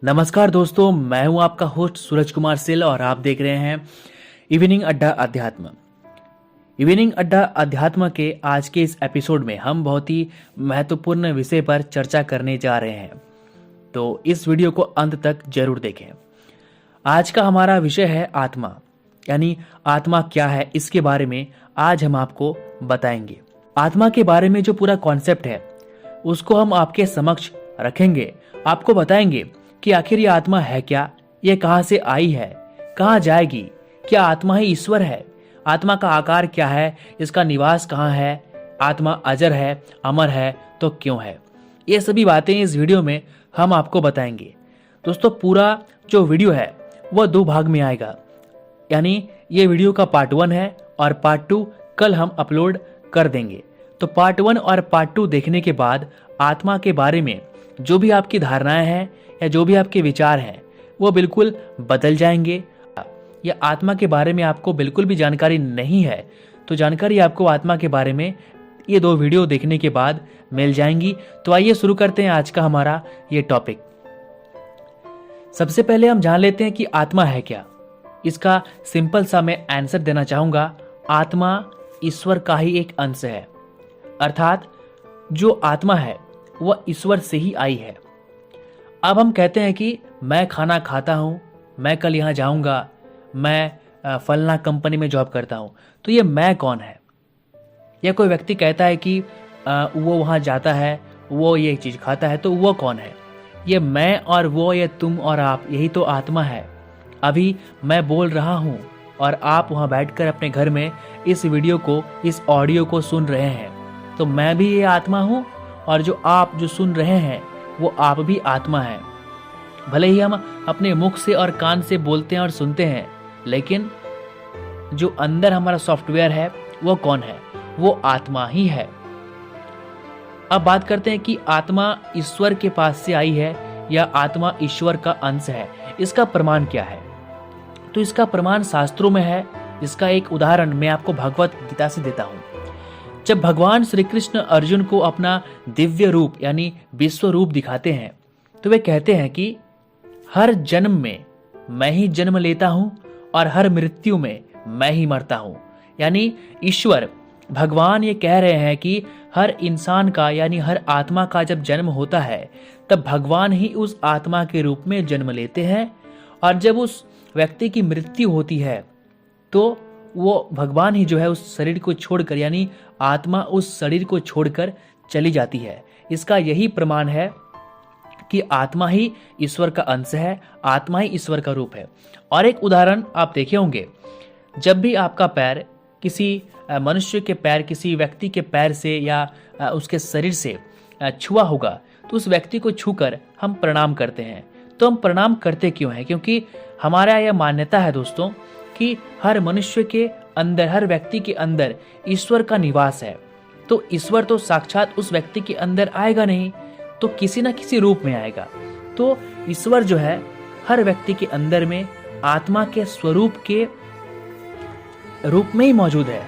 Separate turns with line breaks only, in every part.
नमस्कार दोस्तों, मैं हूं आपका होस्ट सूरज कुमार सिल और आप देख रहे हैं इवनिंग अड्डा अध्यात्म। इवनिंग अड्डा अध्यात्म के आज के इस एपिसोड में हम बहुत ही महत्वपूर्ण विषय पर चर्चा करने जा रहे हैं, तो इस वीडियो को अंत तक जरूर देखें। आज का हमारा विषय है आत्मा, यानी आत्मा क्या है, इसके बारे में आज हम आपको बताएंगे। आत्मा के बारे में जो पूरा कॉन्सेप्ट है उसको हम आपके समक्ष रखेंगे, आपको बताएंगे कि आखिर ये आत्मा है क्या, ये कहां से आई है, कहां जाएगी, क्या आत्मा ही ईश्वर है, आत्मा का आकार क्या है, इसका निवास कहां है, आत्मा अजर है, अमर है तो क्यों है। ये सभी बातें इस वीडियो में हम आपको बताएंगे। दोस्तों, पूरा जो वीडियो है वह 2 भाग में आएगा, यानी ये वीडियो का पार्ट 1 है और पार्ट 2 कल हम अपलोड कर देंगे। तो पार्ट 1 और पार्ट 2 देखने के बाद आत्मा के बारे में जो भी आपकी धारणाएं हैं या जो भी आपके विचार हैं वो बिल्कुल बदल जाएंगे। या आत्मा के बारे में आपको बिल्कुल भी जानकारी नहीं है तो जानकारी आपको आत्मा के बारे में ये 2 वीडियो देखने के बाद मिल जाएंगी। तो आइए शुरू करते हैं आज का हमारा ये टॉपिक। सबसे पहले हम जान लेते हैं कि आत्मा है क्या। इसका सिंपल सा मैं आंसर देना चाहूंगा, आत्मा ईश्वर का ही एक अंश है, अर्थात जो आत्मा है वह ईश्वर से ही आई है। अब हम कहते हैं कि मैं खाना खाता हूं, मैं कल यहां जाऊंगा, मैं फलना कंपनी में जॉब करता हूं, तो ये मैं कौन है। या कोई व्यक्ति कहता है कि वो वहां जाता है, वो ये चीज खाता है, तो वो कौन है। ये मैं और वो, ये तुम और आप, यही तो आत्मा है। अभी मैं बोल रहा हूं और आप वहां बैठकर अपने घर में इस वीडियो को, इस ऑडियो को सुन रहे हैं, तो मैं भी ये आत्मा हूं और जो आप जो सुन रहे हैं वो आप भी आत्मा है। भले ही हम अपने मुख से और कान से बोलते हैं और सुनते हैं, लेकिन जो अंदर हमारा सॉफ्टवेयर है वो कौन है, वो आत्मा ही है। अब बात करते हैं कि आत्मा ईश्वर के पास से आई है या आत्मा ईश्वर का अंश है। इसका प्रमाण क्या है? तो इसका प्रमाण शास्त्रों में है। इसका एक उदाहरण मैं आपको भगवत गीता से देता हूं। जब भगवान श्री कृष्ण अर्जुन को अपना दिव्य रूप यानी विश्व रूप दिखाते हैं तो वे कहते हैं कि हर जन्म में मैं ही जन्म लेता हूं और हर मृत्यु में मैं ही मरता हूं। यानी ईश्वर भगवान ये कह रहे हैं कि हर इंसान का यानी हर आत्मा का जब जन्म होता है तब भगवान ही उस आत्मा के रूप में जन्म लेते हैं, और जब उस व्यक्ति की मृत्यु होती है तो वो भगवान ही जो है उस शरीर को छोड़कर, यानी आत्मा उस शरीर को छोड़कर चली जाती है। इसका यही प्रमाण है कि आत्मा ही ईश्वर का अंश है, आत्मा ही ईश्वर का रूप है। और एक उदाहरण आप देखे होंगे, जब भी आपका पैर किसी मनुष्य के पैर, किसी व्यक्ति के पैर से या उसके शरीर से छुआ होगा तो उस व्यक्ति को छूकर हम प्रणाम करते हैं। तो हम प्रणाम करते क्यों हैं? क्योंकि हमारा यह मान्यता है दोस्तों कि हर मनुष्य के अंदर, हर व्यक्ति के अंदर ईश्वर का निवास है। तो ईश्वर तो साक्षात उस व्यक्ति के अंदर आएगा नहीं, तो किसी ना किसी रूप में आएगा। तो ईश्वर जो है हर व्यक्ति के अंदर में आत्मा के स्वरूप के रूप में ही मौजूद है।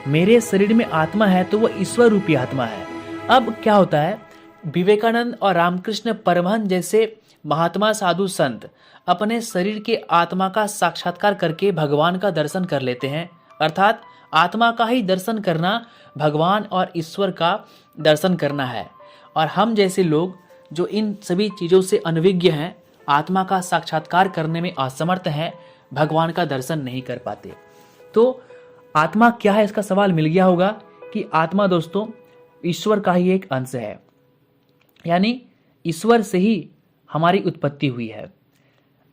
मेरे शरीर में आत्मा है तो वह ईश्वर रूपी आत्मा है। अब क्या होता है, विवेकानंद और रामकृष्ण परमहंस जैसे महात्मा साधु संत अपने शरीर के आत्मा का साक्षात्कार करके भगवान का दर्शन कर लेते हैं, अर्थात आत्मा का ही दर्शन करना भगवान और ईश्वर का दर्शन करना है। और हम जैसे लोग जो इन सभी चीज़ों से अनभिज्ञ हैं, आत्मा का साक्षात्कार करने में असमर्थ हैं, भगवान का दर्शन नहीं कर पाते। तो आत्मा क्या है, इसका सवाल मिल गया होगा कि आत्मा दोस्तों ईश्वर का ही एक अंश है, यानी ईश्वर से ही हमारी उत्पत्ति हुई है।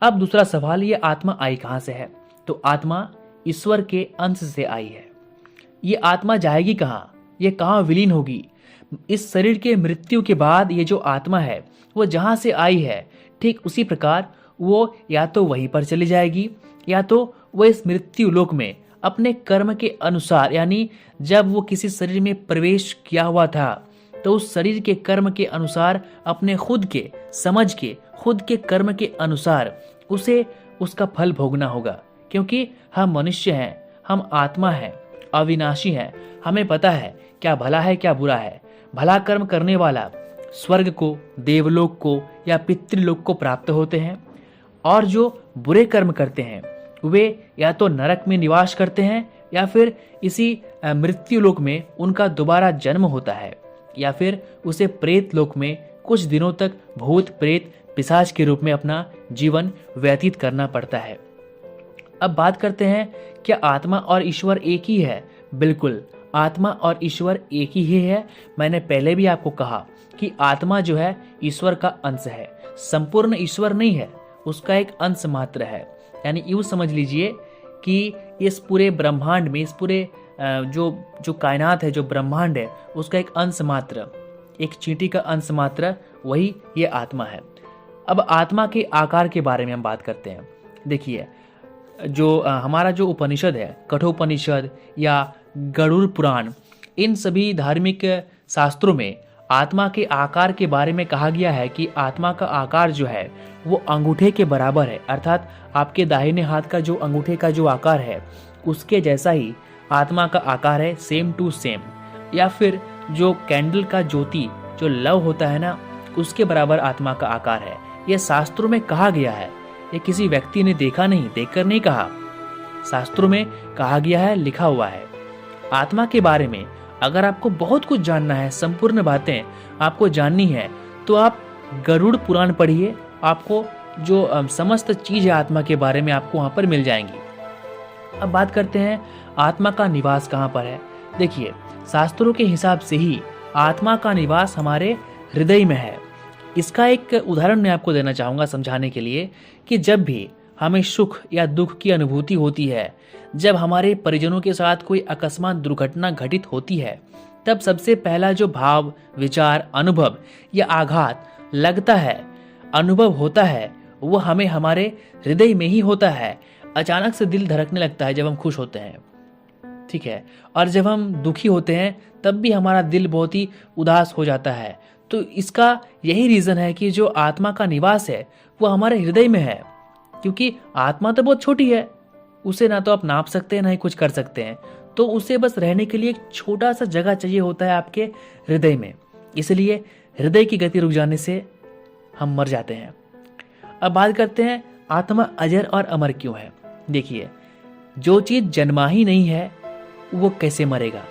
अब दूसरा सवाल, ये आत्मा आई कहां से है? तो आत्मा ईश्वर के अंश से आई है। ये आत्मा जाएगी कहां, ये कहां विलीन होगी? इस शरीर के मृत्यु के बाद ये जो आत्मा है वो जहां से आई है ठीक उसी प्रकार वो या तो वहीं पर चली जाएगी या तो वो इस मृत्यु लोक में अपने कर्म के अनुसार, यानी जब वो किसी शरीर में प्रवेश किया हुआ था तो उस शरीर के कर्म के अनुसार, अपने खुद के समझ के, खुद के कर्म के अनुसार उसे उसका फल भोगना होगा। क्योंकि हम मनुष्य हैं, हम आत्मा हैं, अविनाशी हैं, हमें पता है क्या भला है क्या बुरा है। भला कर्म करने वाला स्वर्ग को, देवलोक को या पितृलोक को प्राप्त होते हैं, और जो बुरे कर्म करते हैं वे या तो नरक में निवास करते हैं या फिर इसी मृत्यु लोक में उनका दोबारा जन्म होता है, या फिर उसे प्रेत लोक में कुछ दिनों तक भूत प्रेत पिशाच के रूप में अपना जीवन व्यतीत करना पड़ता है। अब बात करते हैं, क्या आत्मा और ईश्वर एक ही है? बिल्कुल, आत्मा और ईश्वर एक ही है। मैंने पहले भी आपको कहा कि आत्मा जो है ईश्वर का अंश है, संपूर्ण ईश्वर नहीं है, उसका एक अंश मात्र है। यानी यूँ समझ लीजिए कि इस पूरे ब्रह्मांड में, इस पूरे जो कायनात है, जो ब्रह्मांड है, उसका एक अंश मात्र, एक चींटी का अंश मात्र, वही ये आत्मा है। अब आत्मा के आकार के बारे में हम बात करते हैं। देखिए, जो हमारा जो उपनिषद है, कठोपनिषद या गरुड़ पुराण, इन सभी धार्मिक शास्त्रों में आत्मा के आकार के बारे में कहा गया है कि आत्मा का आकार जो है वो अंगूठे के बराबर है। अर्थात आपके दाहिने हाथ का जो अंगूठे का जो आकार है उसके जैसा ही आत्मा का आकार है, सेम टू सेम। या फिर जो कैंडल का ज्योति जो लव होता है ना, उसके बराबर आत्मा का आकार है। यह शास्त्रों में कहा गया है, ये किसी व्यक्ति ने देखा नहीं, देखकर नहीं कहा, शास्त्रों में कहा गया है, लिखा हुआ है। आत्मा के बारे में अगर आपको बहुत कुछ जानना है, संपूर्ण बातें आपको जाननी है, तो आप गरुड़ पुराण पढ़िए, आपको जो समस्त चीज है आत्मा के बारे में आपको वहां पर मिल जाएंगी। अब बात करते हैं आत्मा का निवास कहाँ पर है। देखिए, शास्त्रों के हिसाब से ही आत्मा का निवास हमारे हृदय में है। इसका एक उदाहरण मैं आपको देना चाहूंगा समझाने के लिए कि जब भी हमें सुख या दुख की अनुभूति होती है, जब हमारे परिजनों के साथ कोई अकस्मात दुर्घटना घटित होती है, तब सबसे पहला जो भाव, विचार, अनुभव या आघात लगता है, अनुभव होता है, वो हमें हमारे हृदय में ही होता है। अचानक से दिल धड़कने लगता है जब हम खुश होते हैं, ठीक है, और जब हम दुखी होते हैं तब भी हमारा दिल बहुत ही उदास हो जाता है। तो इसका यही रीजन है कि जो आत्मा का निवास है वो हमारे हृदय में है, क्योंकि आत्मा तो बहुत छोटी है, उसे ना तो आप नाप सकते हैं ना ही कुछ कर सकते हैं, तो उसे बस रहने के लिए एक छोटा सा जगह चाहिए होता है आपके हृदय में। इसलिए हृदय की गति रुक जाने से हम मर जाते हैं। अब बात करते हैं आत्मा अजर और अमर क्यों है। देखिए, जो चीज जन्मा ही नहीं है वो कैसे मरेगा,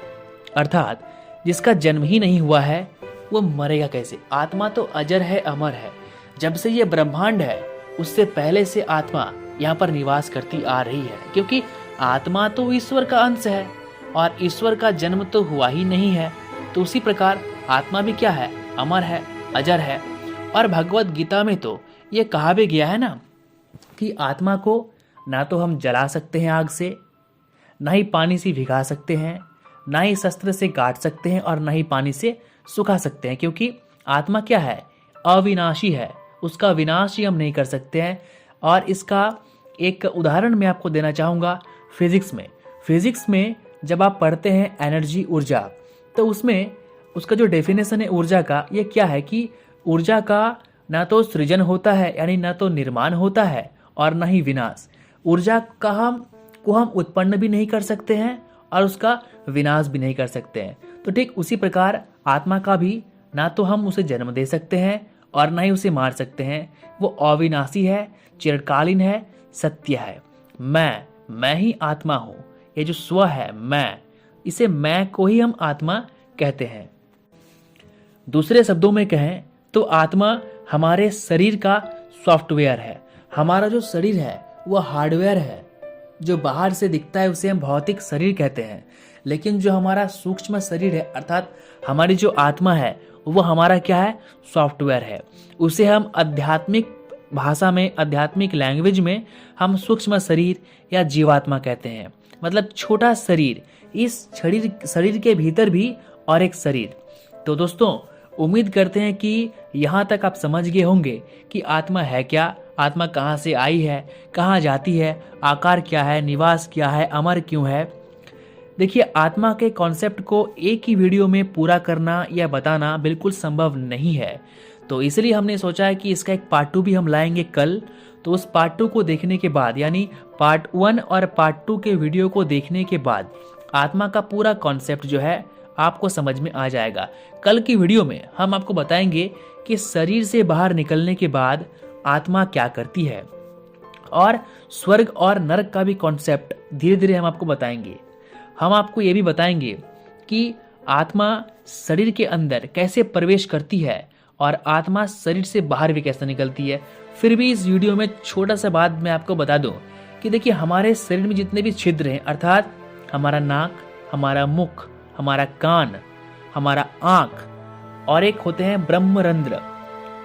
अर्थात जिसका जन्म ही नहीं हुआ है वो मरेगा कैसे। आत्मा तो अजर है, अमर है। जब से ये ब्रह्मांड है उससे पहले से आत्मा यहाँ पर निवास करती आ रही है, क्योंकि आत्मा तो ईश्वर का अंश है और ईश्वर का जन्म तो हुआ ही नहीं है। तो उसी प्रकार आत्मा भी क्या है, अमर है, अजर है। और भगवत गीता में तो ये कहा भी गया है ना कि आत्मा को ना तो हम जला सकते हैं आग से, ना ही पानी से भिगा सकते हैं, ना ही शस्त्र से काट सकते हैं और ना ही पानी से सुखा सकते हैं, क्योंकि आत्मा क्या है, अविनाशी है, उसका विनाश ही हम नहीं कर सकते हैं। और इसका एक उदाहरण मैं आपको देना चाहूँगा फिजिक्स में जब आप पढ़ते हैं एनर्जी, ऊर्जा, तो उसमें उसका जो डेफिनेशन है ऊर्जा का, ये क्या है कि ऊर्जा का ना तो सृजन होता है, यानी ना तो निर्माण होता है और ना ही विनाश। ऊर्जा का हम उत्पन्न भी नहीं कर सकते हैं और उसका विनाश भी नहीं कर सकते हैं। तो ठीक उसी प्रकार आत्मा का भी ना तो हम उसे जन्म दे सकते हैं और ना ही उसे मार सकते हैं। वो अविनाशी है, चिरकालीन है, सत्य है। मैं ही आत्मा हूं। ये जो स्व है मैं, इसे मैं को ही हम आत्मा कहते हैं। दूसरे शब्दों में कहें तो आत्मा हमारे शरीर का सॉफ्टवेयर है। हमारा जो शरीर है वह हार्डवेयर है, जो बाहर से दिखता है उसे हम भौतिक शरीर कहते हैं, लेकिन जो हमारा सूक्ष्म शरीर है अर्थात हमारी जो आत्मा है वो हमारा क्या है, सॉफ्टवेयर है। उसे हम आध्यात्मिक भाषा में, आध्यात्मिक लैंग्वेज में हम सूक्ष्म शरीर या जीवात्मा कहते हैं। मतलब छोटा शरीर, इस शरीर के भीतर भी और एक शरीर। तो दोस्तों, उम्मीद करते हैं कि यहाँ तक आप समझ गए होंगे कि आत्मा है क्या, आत्मा कहाँ से आई है, कहाँ जाती है, आकार क्या है, निवास क्या है, अमर क्यों है। देखिए, आत्मा के कॉन्सेप्ट को एक ही वीडियो में पूरा करना या बताना बिल्कुल संभव नहीं है, तो इसलिए हमने सोचा है कि इसका एक पार्ट 2 भी हम लाएंगे कल। तो उस पार्ट 2 को देखने के बाद, यानी पार्ट 1 और पार्ट 2 के वीडियो को देखने के बाद आत्मा का पूरा कॉन्सेप्ट जो है आपको समझ में आ जाएगा। कल की वीडियो में हम आपको बताएंगे कि शरीर से बाहर निकलने के बाद आत्मा क्या करती है, और स्वर्ग और नरक का भी कॉन्सेप्ट धीरे धीरे हम आपको बताएंगे। हम आपको ये भी बताएंगे कि आत्मा शरीर के अंदर कैसे प्रवेश करती है और आत्मा शरीर से बाहर भी कैसे निकलती है। फिर भी इस वीडियो में छोटा सा बात मैं आपको बता दूं कि देखिए, हमारे शरीर में जितने भी छिद्र हैं, अर्थात हमारा नाक, हमारा मुख, हमारा कान, हमारा आंख और एक होते हैं ब्रह्मरंध्र,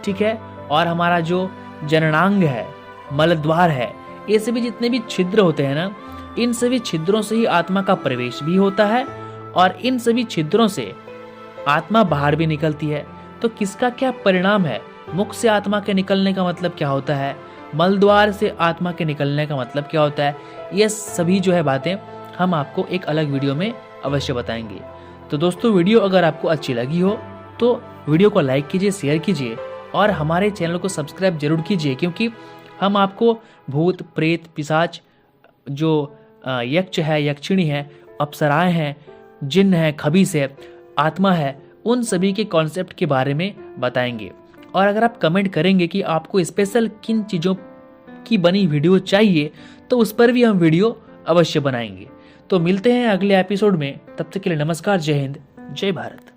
ठीक है, और हमारा जो जननांग है, मलद्वार है, ये सभी जितने भी छिद्र होते हैं ना, इन सभी छिद्रों से ही आत्मा का प्रवेश भी होता है और इन सभी छिद्रों से आत्मा बाहर भी निकलती है। तो किसका क्या परिणाम है? मुख से आत्मा के निकलने का मतलब क्या होता है, मलद्वार से आत्मा के निकलने का मतलब क्या होता है, ये सभी जो है बातें हम आपको एक अलग वीडियो में अवश्य बताएंगे। तो दोस्तों, वीडियो अगर आपको अच्छी लगी हो तो वीडियो को लाइक कीजिए, शेयर कीजिए और हमारे चैनल को सब्सक्राइब जरूर कीजिए, क्योंकि हम आपको भूत, प्रेत, पिशाच, जो यक्ष है, यक्षिणी है, अप्सराएं हैं, जिन्न है, खबीस है, आत्मा है, उन सभी के कॉन्सेप्ट के बारे में बताएंगे। और अगर आप कमेंट करेंगे कि आपको स्पेशल किन चीज़ों की बनी वीडियो चाहिए, तो उस पर भी हम वीडियो अवश्य बनाएंगे। तो मिलते हैं अगले एपिसोड में, तब तक के लिए नमस्कार, जय हिंद, जय भारत।